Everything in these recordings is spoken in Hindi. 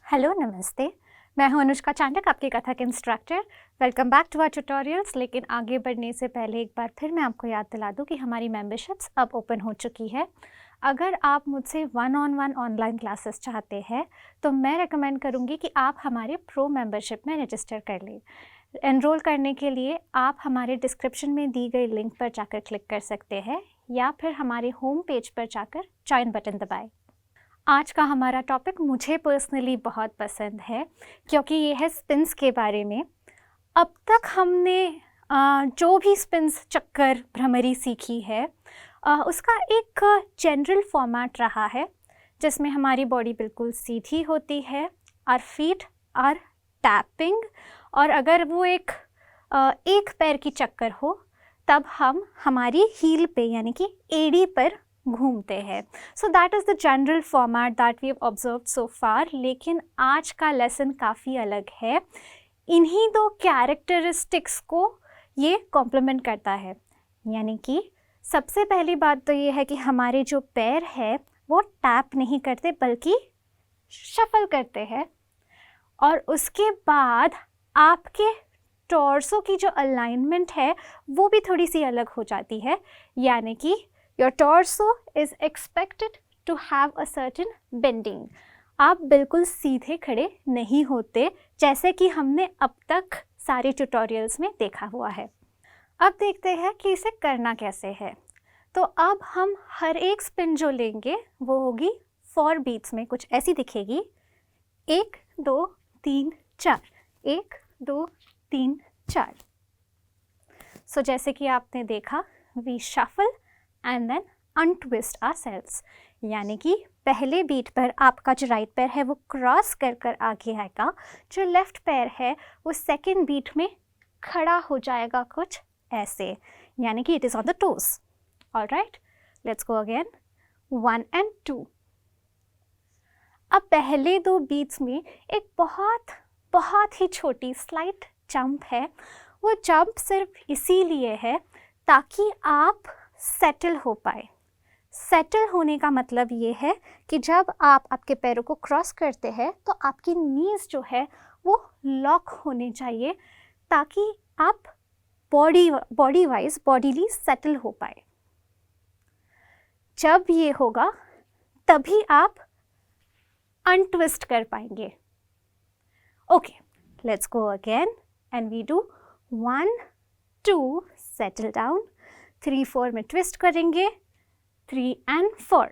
हेलो नमस्ते, मैं हूं अनुष्का चांडक, आपकी Kathak instructor. Welcome back to our tutorials. लेकिन आगे बढ़ने से पहले एक बार फिर मैं आपको याद दिला दूं कि हमारी मेंबरशिप्स अब ओपन हो चुकी है। अगर आप मुझसे वन-ऑन-वन ऑनलाइन क्लासेस चाहते हैं तो मैं रेकमेंड करूंगी कि आप हमारे प्रो मेंबरशिप में रजिस्टर कर लें। एनरोल करने के लिए आप हमारे डिस्क्रिप्शन में दी गई लिंक पर जाकर क्लिक कर सकते हैं या फिर हमारे होम पेज पर जाकर जॉइन बटन दबाएं। आज का हमारा टॉपिक मुझे पर्सनली बहुत पसंद है क्योंकि ये है स्पिन्स के बारे में। अब तक हमने जो भी स्पिन्स चक्कर भ्रमरी सीखी है उसका एक जनरल फॉर्मेट रहा है जिसमें हमारी बॉडी बिल्कुल सीधी होती है, आवर फीट आर टैपिंग, और अगर वो एक पैर की चक्कर हो तब हम हमारी हील पे यानी कि एड़ी पर घूमते हैं। So that is the general format that we have observed so far. लेकिन आज का लेसन काफ़ी अलग है। इन्हीं दो कैरेक्टरिस्टिक्स को ये कॉम्प्लीमेंट करता है। यानी कि सबसे पहली बात तो ये है कि हमारे जो पैर है वो टैप नहीं करते बल्कि शफल करते हैं, और उसके बाद आपके टॉर्सो की जो अलाइनमेंट है वो भी थोड़ी सी अलग हो जाती है। यानी कि your torso is expected to have a certain bending. आप बिल्कुल सीधे खड़े नहीं होते जैसे कि हमने अब तक सारे ट्यूटोरियल्स में देखा हुआ है। अब देखते हैं कि इसे करना कैसे है। तो अब हम हर एक स्पिन जो लेंगे वो होगी 4 बीट्स में, कुछ ऐसी दिखेगी। 1 2 3 4, 1 2 3 4। सो जैसे कि आपने देखा, we shuffle and then untwist ourselves. यानी कि पहले बीट पर आपका जो राइट पैर है वो क्रॉस कर कर आगे आएगा, जो लेफ्ट पैर है वो सेकेंड बीट में खड़ा हो जाएगा कुछ ऐसे, यानी कि it is on the toes. Alright, let's go again 1 and 2। अब पहले 2 बीट्स में एक बहुत ही छोटी स्लाइट जंप है। वो जंप सिर्फ इसीलिए है ताकि आप सेटल हो पाए। सेटल होने का मतलब ये है कि जब आप आपके पैरों को क्रॉस करते हैं तो आपकी नीज जो है वो लॉक होने चाहिए ताकि आप बॉडीली सेटल हो पाए। जब ये होगा तभी आप अनट्विस्ट कर पाएंगे। Okay, let's go again and we do 1 2 settle down, 3 4 में ट्विस्ट करेंगे, 3 and 4।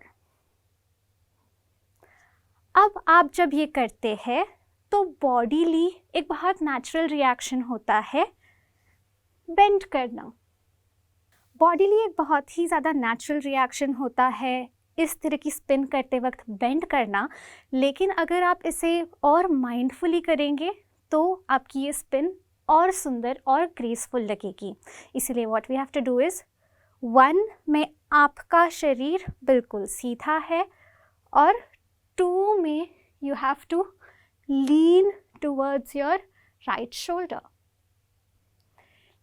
अब आप जब ये करते हैं तो बॉडीली एक बहुत नेचुरल रिएक्शन होता है बेंड करना। बॉडीली एक बहुत ही ज़्यादा नेचुरल रिएक्शन होता है इस तरह की स्पिन करते वक्त बेंड करना। लेकिन अगर आप इसे और माइंडफुली करेंगे तो आपकी ये स्पिन और सुंदर और ग्रेसफुल लगेगी। इसीलिए what we have to do is 1 में आपका शरीर बिल्कुल सीधा है और 2 में you have to lean towards your right shoulder.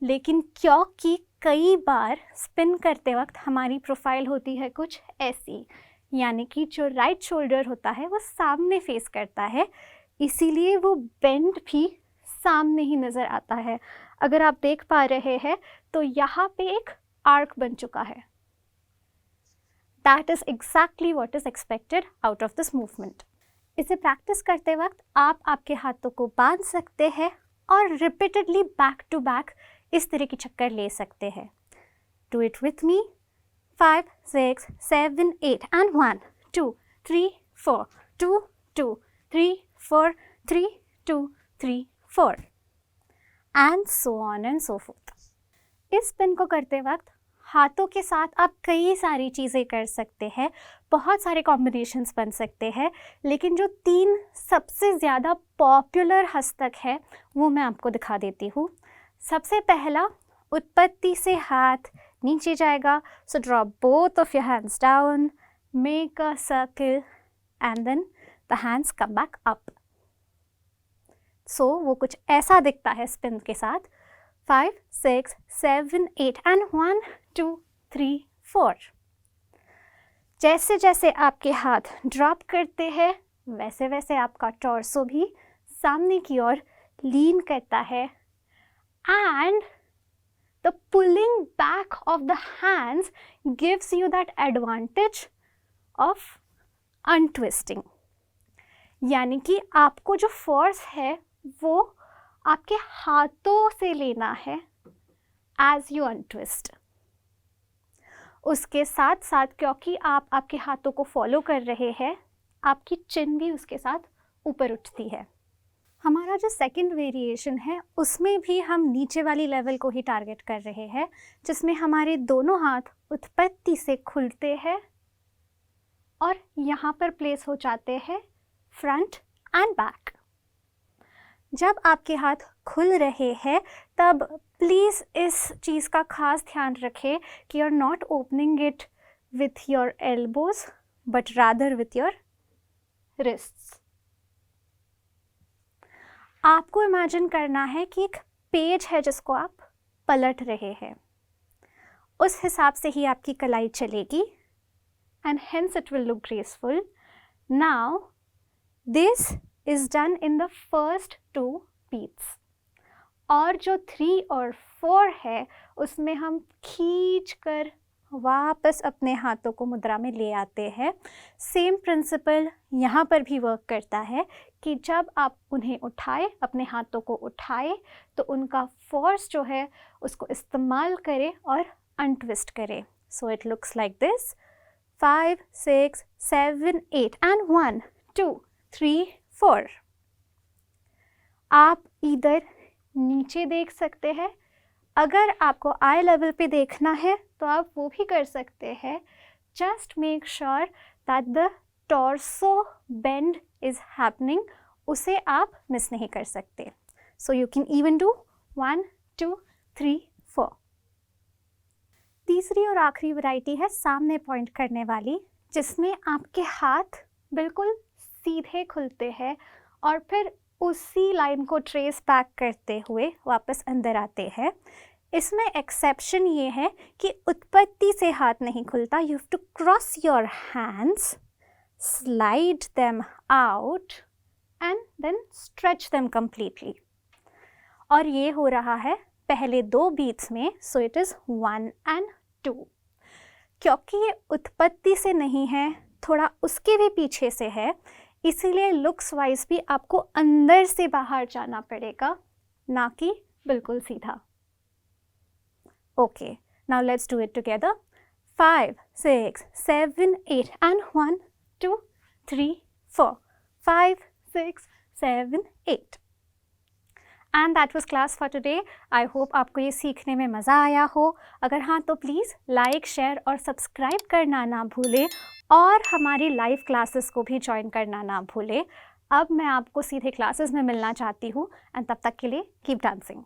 लेकिन क्योंकि कई बार स्पिन करते वक्त हमारी प्रोफाइल होती है कुछ ऐसी, यानी कि जो राइट शोल्डर होता है वो सामने फेस करता है, इसीलिए वो बेंड भी सामने ही नज़र आता है। अगर आप देख पा रहे हैं तो यहाँ पे एक आर्क बन चुका है। That is exactly what is expected out of this movement. इसे प्रैक्टिस करते वक्त आप आपके हाथों को बांध सकते हैं और रिपीटेडली बैक टू बैक इस तरह की चक्कर ले सकते हैं। Do it with me. 5 6 7 8 and 1 2 3 4 2 2 3 4 3 2 3 4 and so on and so forth. इस स्पिन को करते वक्त हाथों के साथ आप कई सारी चीज़ें कर सकते हैं, बहुत सारे कॉम्बिनेशंस बन सकते हैं। लेकिन जो 3 सबसे ज़्यादा पॉपुलर हस्तक है वो मैं आपको दिखा देती हूँ। सबसे पहला, उत्पत्ति से हाथ नीचे जाएगा। So draw both of your hands down, make a circle and then the hands come back up. So वो कुछ ऐसा दिखता है स्पिन के साथ। 5 6 7 8 and 1 2 3 4। जैसे जैसे आपके हाथ ड्रॉप करते हैं वैसे वैसे आपका टॉर्सो भी सामने की ओर लीन करता है and the pulling back of the hands gives you that advantage of untwisting. यानी कि आपको जो फोर्स है वो आपके हाथों से लेना है as you untwist. उसके साथ साथ क्योंकि आप आपके हाथों को फॉलो कर रहे हैं, आपकी चिन भी उसके साथ ऊपर उठती है. हमारा जो सेकंड वेरिएशन है उसमें भी हम नीचे वाली लेवल को ही टारगेट कर रहे हैं, जिसमें हमारे दोनों हाथ उत्पत्ति से खुलते हैं और यहाँ पर प्लेस हो जाते हैं फ्रंट एंड बैक. जब आपके हाथ खुल रहे हैं तब प्लीज़ इस चीज़ का खास ध्यान रखें कि you are not opening it with your elbows but rather with your wrists. आपको इमेजिन करना है कि एक पेज है जिसको आप पलट रहे हैं. उस हिसाब से ही आपकी कलाई चलेगी and hence it will look graceful. Now this is done in the first 2 beats. और जो 3 और 4 है उसमें हम खींच कर वापस अपने हाथों को मुद्रा में ले आते हैं. सेम प्रिंसिपल यहाँ पर भी वर्क करता है कि जब आप उन्हें उठाए, अपने हाथों को उठाए, तो उनका फोर्स जो है उसको इस्तेमाल करें और अनट्विस्ट करें. So it looks like this. 5 6 7 8 and 1 2 3 4. आप इधर नीचे देख सकते हैं. अगर आपको आई लेवल पे देखना है तो आप वो भी कर सकते हैं. Just make sure that the torso bend is happening. उसे आप मिस नहीं कर सकते. So you can even do 1 2 3 4. तीसरी और आखिरी वैरायटी है सामने पॉइंट करने वाली, जिसमें आपके हाथ बिल्कुल सीधे खुलते हैं और फिर उसी लाइन को ट्रेस बैक करते हुए वापस अंदर आते हैं. इसमें एक्सेप्शन ये है कि उत्पत्ति से हाथ नहीं खुलता. You have to cross your hands, slide them out and then stretch them completely. और ये हो रहा है पहले 2 बीट्स में. So it is 1 and 2. क्योंकि ये उत्पत्ति से नहीं है, थोड़ा उसके भी पीछे से है, इसीलिए लुक्स वाइज भी आपको अंदर से बाहर जाना पड़ेगा, ना कि बिल्कुल सीधा. Okay, now let's do it together. 5 6 7 8 and 1 2 3 4 5 6 7 8. And that was class for today. I hope आपको ये सीखने में मज़ा आया हो. अगर हाँ तो प्लीज़ लाइक, शेयर और सब्सक्राइब करना ना भूलें और हमारी लाइव क्लासेस को भी ज्वाइन करना ना भूलें. अब मैं आपको सीधे क्लासेस में मिलना चाहती हूँ एंड तब तक के लिए कीप डांसिंग.